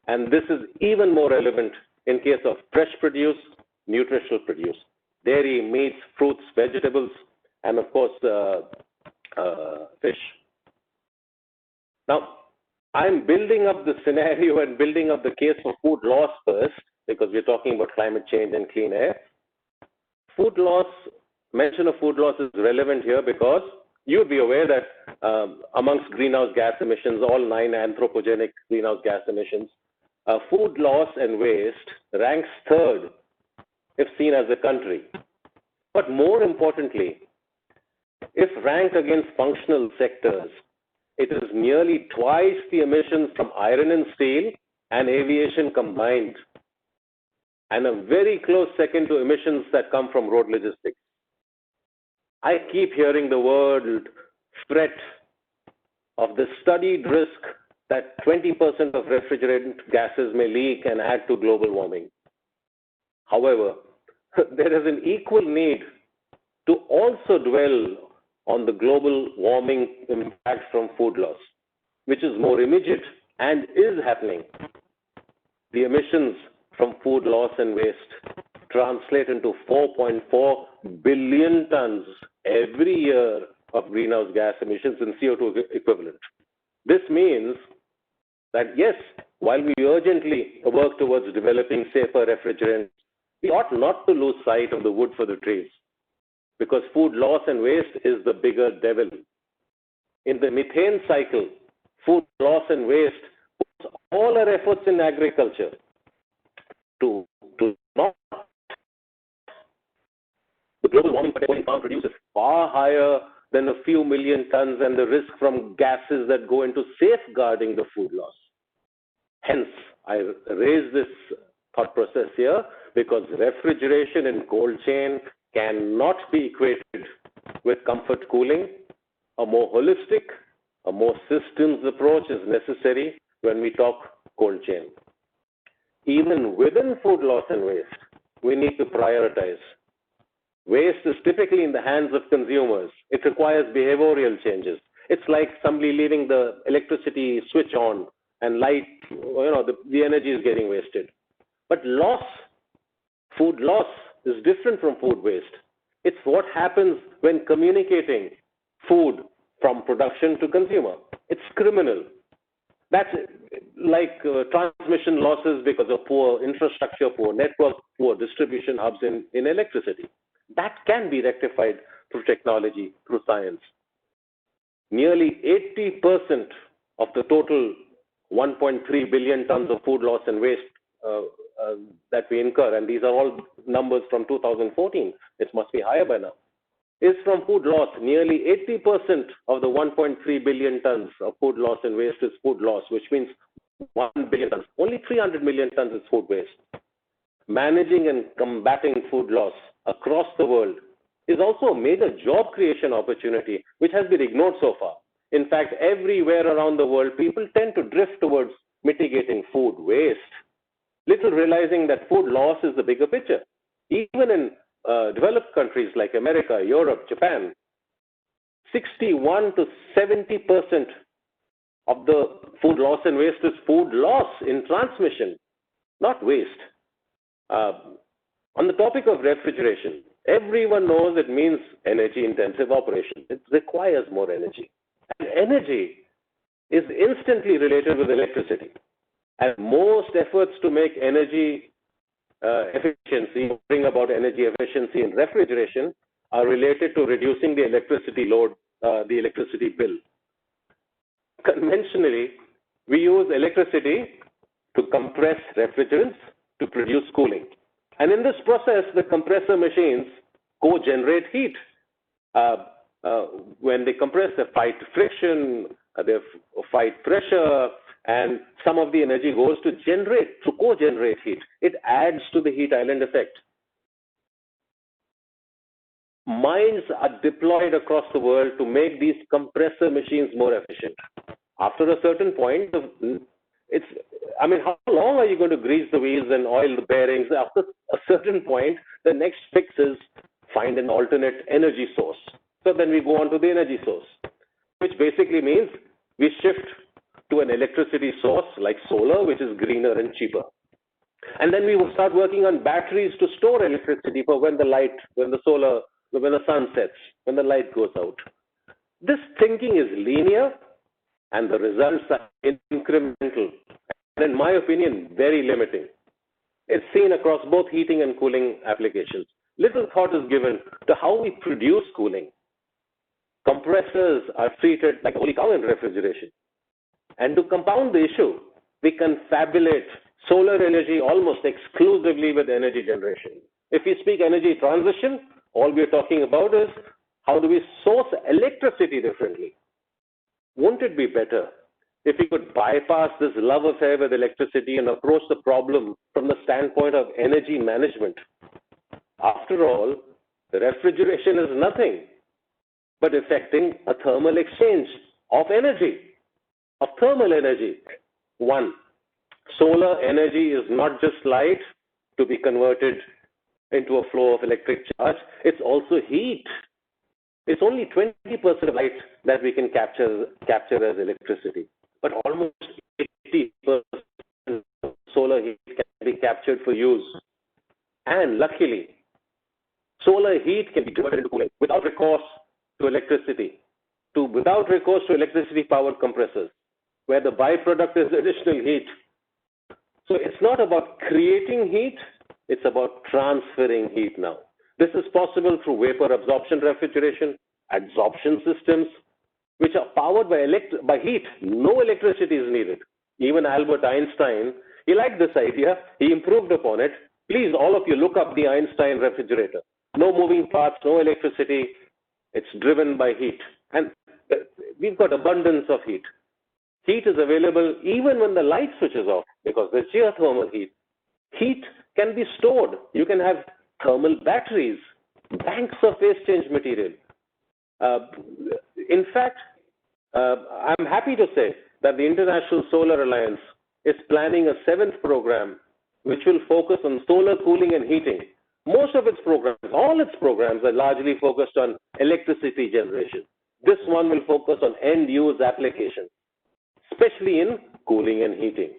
And this is even more relevant in case of fresh produce, nutritional produce, dairy, meats, fruits, vegetables, and of course, fish. Now, I'm building up the scenario and building up the case for food loss first, because we're talking about climate change and clean air. Food loss, mention of food loss is relevant here because you'd be aware that amongst greenhouse gas emissions, all 9 anthropogenic greenhouse gas emissions, food loss and waste ranks third if seen as a country. But more importantly, if ranked against functional sectors, it is nearly twice the emissions from iron and steel and aviation combined, and a very close second to emissions that come from road logistics. I keep hearing the word threat of the studied risk that 20% of refrigerant gases may leak and add to global warming. However, there is an equal need to also dwell on the global warming impact from food loss, which is more immediate and is happening. The emissions from food loss and waste translate into 4.4 billion tons every year of greenhouse gas emissions in CO2 equivalent. This means that yes, while we urgently work towards developing safer refrigerants, we ought not to lose sight of the wood for the trees, because food loss and waste is the bigger devil. In the methane cycle, food loss and waste puts all our efforts in agriculture to not. The global warming per pound produced is far higher than a few million tons, and the risk from gases that go into safeguarding the food loss. Hence, I raise this thought process here because refrigeration and cold chain cannot be equated with comfort cooling. A more holistic, a more systems approach is necessary when we talk cold chain. Even within food loss and waste, we need to prioritize. Waste is typically in the hands of consumers. It requires behavioral changes. It's like somebody leaving the electricity switch on and light, the energy is getting wasted. But loss, food loss, is different from food waste. It's what happens when communicating food from production to consumer. It's criminal. That's like transmission losses because of poor infrastructure, poor network, poor distribution hubs in electricity. That can be rectified through technology, through science. Nearly 80% of the total 1.3 billion tons of food loss and waste that we incur, and these are all numbers from 2014, it must be higher by now, is from food loss. Nearly 80% of the 1.3 billion tons of food loss and waste is food loss, which means 1 billion tons. Only 300 million tons is food waste. Managing and combating food loss across the world is also a major job creation opportunity, which has been ignored so far. In fact, everywhere around the world, people tend to drift towards mitigating food waste, little realizing that food loss is the bigger picture. Even in developed countries like America, Europe, Japan, 61 to 70% of the food loss and waste is food loss in transmission, not waste. On the topic of refrigeration, Everyone knows it means energy-intensive operation. It requires more energy. And energy is instantly related with electricity. And most efforts to make energy efficiency, bring about energy efficiency in refrigeration, are related to reducing the electricity load, the electricity bill. Conventionally, we use electricity to compress refrigerants to produce cooling. And in this process, the compressor machines co-generate heat. When they compress, they fight friction, they fight pressure, and some of the energy goes to co-generate heat. It adds to the heat island effect. Mines are deployed across the world to make these compressor machines more efficient. After a certain point, how long are you going to grease the wheels and oil the bearings? After a certain point, the next fix is find an alternate energy source. So then we go on to the energy source, which basically means we shift to an electricity source like solar, which is greener and cheaper. And then we will start working on batteries to store electricity for when the sun sets, when the light goes out. This thinking is linear, and the results are incremental, and in my opinion, very limiting. It's seen across both heating and cooling applications. Little thought is given to how we produce cooling. Compressors are treated like holy cow in refrigeration. And to compound the issue, we confabulate solar energy almost exclusively with energy generation. If we speak energy transition, all we're talking about is how do we source electricity differently? Won't it be better if we could bypass this love affair with electricity and approach the problem from the standpoint of energy management? After all, the refrigeration is nothing but affecting a thermal exchange of energy, of thermal energy. One, solar energy is not just light to be converted into a flow of electric charge, it's also heat. It's only 20% of light that we can capture as electricity, but almost 80% of solar heat can be captured for use. And luckily, solar heat can be converted into cooling without recourse to electricity, powered compressors, where the byproduct is additional heat. So it's not about creating heat, it's about transferring heat now. This is possible through vapor absorption refrigeration, adsorption systems, which are powered by heat. No electricity is needed. Even Albert Einstein, he liked this idea. He improved upon it. Please, all of you, look up the Einstein refrigerator. No moving parts, no electricity. It's driven by heat. And we've got abundance of heat. Heat is available even when the light switches off because there's geothermal heat. Heat can be stored. You can have thermal batteries, banks of waste change material. In fact, I'm happy to say that the International Solar Alliance is planning a 7th program which will focus on solar cooling and heating. Most of its programs, all its programs are largely focused on electricity generation. This one will focus on end-use applications, especially in cooling and heating,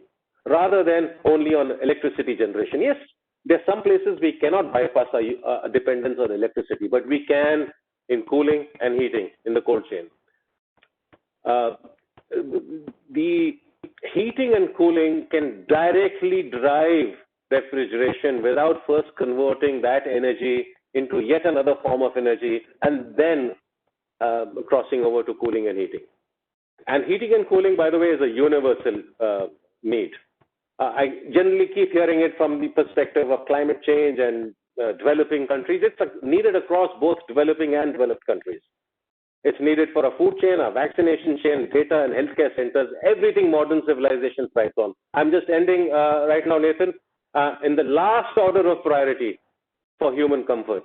rather than only on electricity generation. Yes, there are some places we cannot bypass our dependence on electricity, but we can in cooling and heating in the cold chain. The heating and cooling can directly drive refrigeration without first converting that energy into yet another form of energy and then crossing over to cooling and heating. And heating and cooling, by the way, is a universal need. I generally keep hearing it from the perspective of climate change and developing countries. It's needed across both developing and developed countries. It's needed for a food chain, a vaccination chain, data and healthcare centers, everything modern civilization thrives on. I'm just ending right now, Nathan, in the last order of priority for human comfort.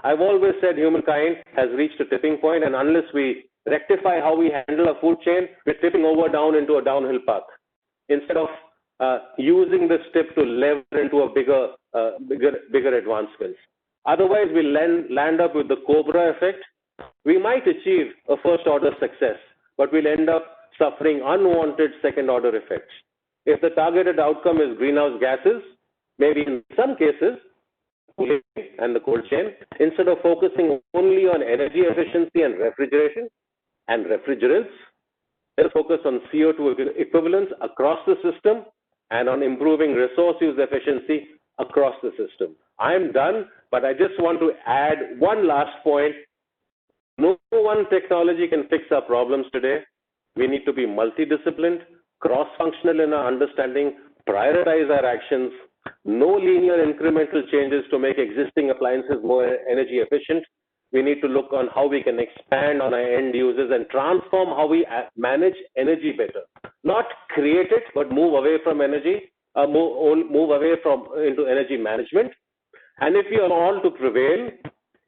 I've always said humankind has reached a tipping point, and unless we rectify how we handle a food chain, we're tipping over down into a downhill path. Instead of using this tip to lever into a bigger advancements. Otherwise, we'll land up with the Cobra effect. We might achieve a first-order success, but we'll end up suffering unwanted second-order effects. If the targeted outcome is greenhouse gases, maybe in some cases, cooling and the cold chain, instead of focusing only on energy efficiency and refrigeration and refrigerants, let us focus on CO2 equivalents across the system and on improving resource use efficiency across the system. I'm done, but I just want to add one last point. No one technology can fix our problems today. We need to be multidisciplined, cross-functional in our understanding, prioritize our actions, no linear incremental changes to make existing appliances more energy efficient. We need to look on how we can expand on our end users and transform how we manage energy better. Not create it, but move away from energy, move away from into energy management. And if we are all to prevail,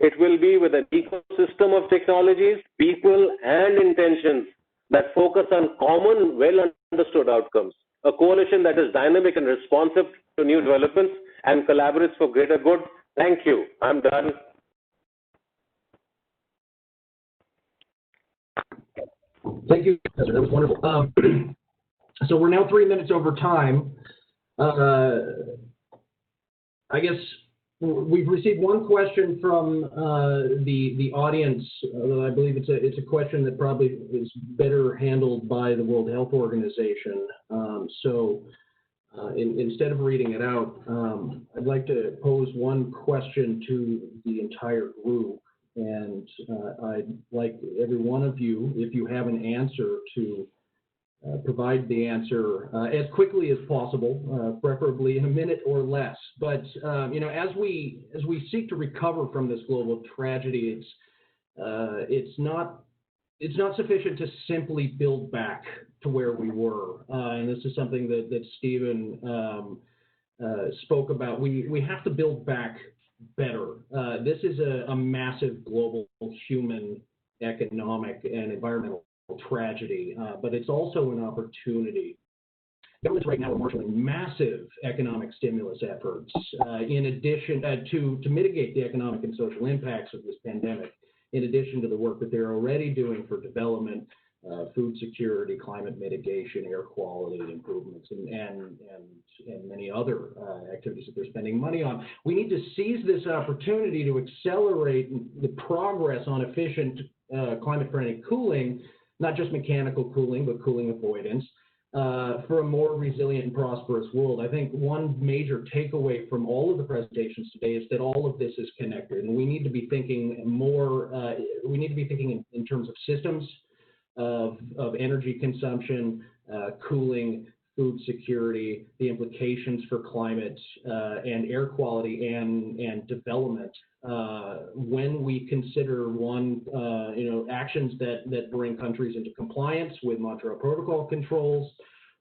it will be with an ecosystem of technologies, people, and intentions that focus on common, well-understood outcomes. A coalition that is dynamic and responsive to new developments and collaborates for greater good. Thank you. I'm done. Thank you, Professor. That was wonderful. So we're now 3 minutes over time. I guess we've received one question from the audience, although I believe it's a question that probably is better handled by the World Health Organization. Instead of reading it out, I'd like to pose one question to the entire group. And I'd like every one of you, if you have an answer, to provide the answer as quickly as possible, preferably in a minute or less. But as we seek to recover from this global tragedy, it's not sufficient to simply build back to where we were. And this is something that Stephen spoke about. We have to build back better. This is a massive global human, economic, and environmental tragedy, but it's also an opportunity. Governments right now are marshaling massive economic stimulus efforts in addition to mitigate the economic and social impacts of this pandemic, in addition to the work that they're already doing for development, food security, climate mitigation, air quality improvements, and many other activities that they're spending money on. We need to seize this opportunity to accelerate the progress on efficient climate-friendly cooling, not just mechanical cooling, but cooling avoidance, for a more resilient and prosperous world. I think one major takeaway from all of the presentations today is that all of this is connected, and we need to be thinking more, we need to be thinking in terms of systems, of energy consumption, cooling, food security, the implications for climate and air quality and development. When we consider actions that bring countries into compliance with Montreal Protocol controls,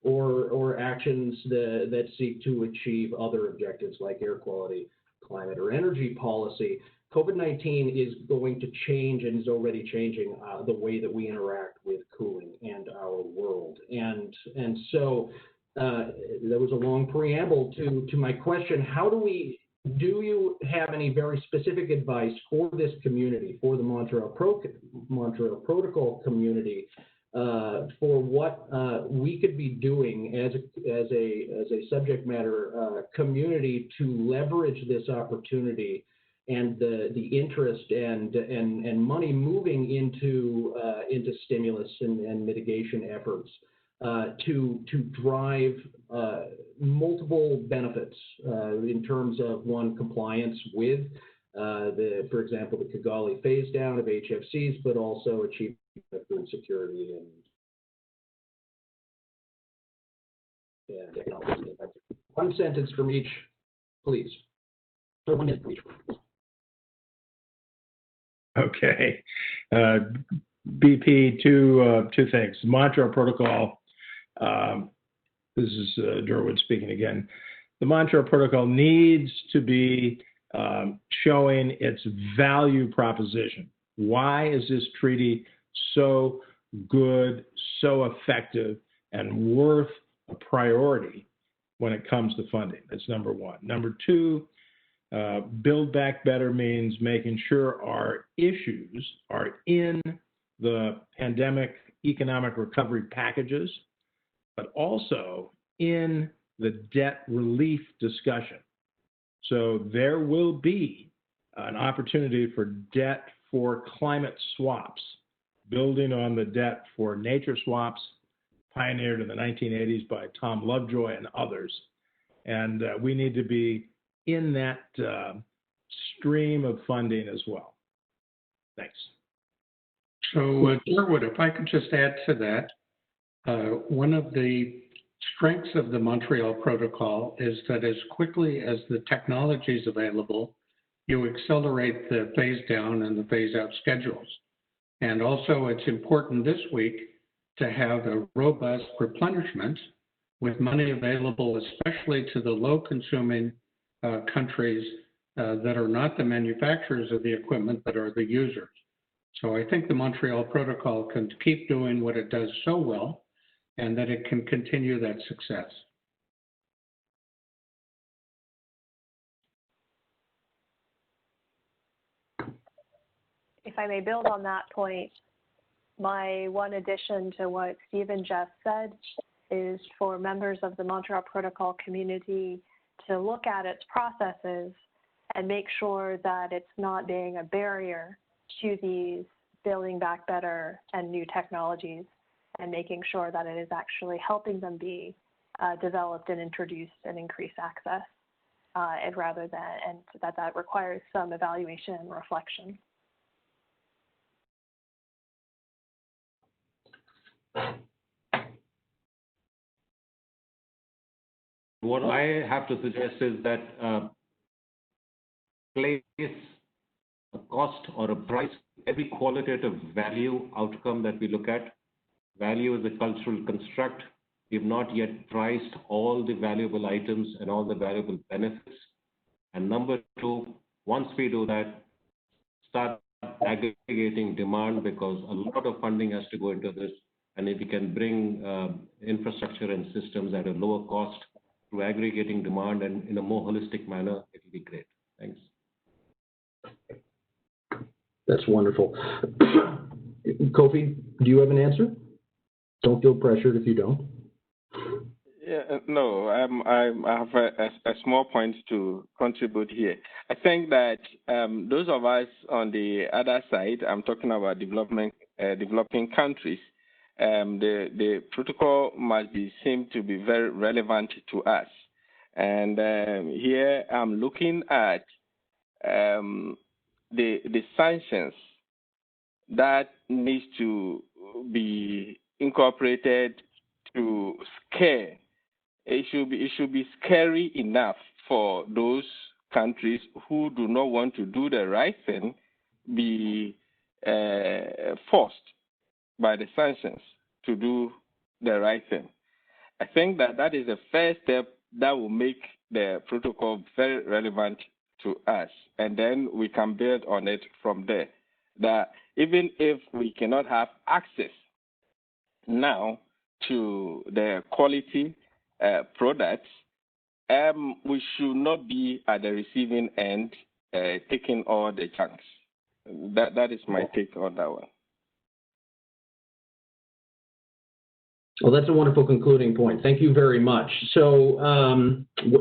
or actions that seek to achieve other objectives like air quality, climate, or energy policy. COVID-19 is going to change and is already changing the way that we interact with cooling and our world. And so there was a long preamble to my question. Do you have any very specific advice for this community, for the Montreal Protocol community, for what we could be doing as a subject matter community to leverage this opportunity and the interest and money moving into stimulus and mitigation efforts to drive multiple benefits in terms of, one, compliance with for example, the Kohli phase down of HFCs, but also achieving food security and economic impact. One sentence from each, please. Or 1 minute from each. Okay. BP, two things. Montreal Protocol, this is Durwood speaking again. The Montreal Protocol needs to be showing its value proposition. Why is this treaty so good, so effective, and worth a priority when it comes to funding? That's number one. Number two, Build Back Better means making sure our issues are in the pandemic economic recovery packages, but also in the debt relief discussion. So there will be an opportunity for debt for climate swaps, building on the debt for nature swaps pioneered in the 1980s by Tom Lovejoy and others. And we need to be in that stream of funding as well. Thanks. So, Durwood, if I could just add to that, one of the strengths of the Montreal Protocol is that as quickly as the technology is available, you accelerate the phase down and the phase out schedules. And also it's important this week to have a robust replenishment with money available, especially to the low consuming countries that are not the manufacturers of the equipment, but are the users. So I think the Montreal Protocol can keep doing what it does so well, and that it can continue that success. If I may build on that point, my one addition to what Stephen just said is for members of the Montreal Protocol community to look at its processes and make sure that it's not being a barrier to these building back better and new technologies, and making sure that it is actually helping them be developed and introduced and increase access, and rather than, and that requires some evaluation and reflection. What I have to suggest is that place a cost or a price, every qualitative value outcome that we look at. Value is a cultural construct. We have not yet priced all the valuable items and all the valuable benefits. And number two, once we do that, start aggregating demand, because a lot of funding has to go into this. And if we can bring infrastructure and systems at a lower cost through aggregating demand and in a more holistic manner, it will be great. Thanks. That's wonderful. Kofi, do you have an answer? Don't feel pressured if you don't. Yeah, no, I have a small point to contribute here. I think that those of us on the other side, I'm talking about developing countries, the protocol must be seen to be very relevant to us. And here I'm looking at the sanctions that needs to be incorporated to scare. It should be scary enough for those countries who do not want to do the right thing be forced by the sanctions to do the right thing. I think that is the first step that will make the protocol very relevant to us, and then we can build on it from there. That even if we cannot have access now to the quality products, we should not be at the receiving end taking all the chunks. That is my take on that one. Well, that's a wonderful concluding point. Thank you very much. So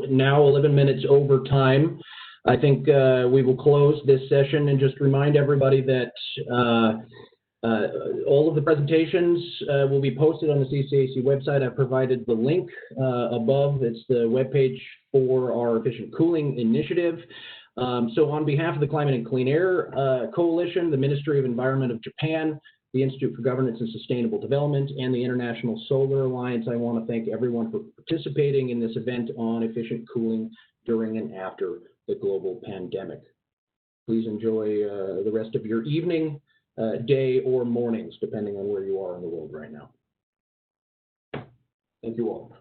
now 11 minutes over time. I think we will close this session and just remind everybody that all of the presentations will be posted on the CCAC website. I've provided the link above. It's the webpage for our efficient cooling initiative. So on behalf of the Climate and Clean Air Coalition, the Ministry of Environment of Japan, the Institute for Governance and Sustainable Development, and the International Solar Alliance, I want to thank everyone for participating in this event on efficient cooling during and after the global pandemic. Please enjoy the rest of your evening, day, or mornings, depending on where you are in the world right now. Thank you all.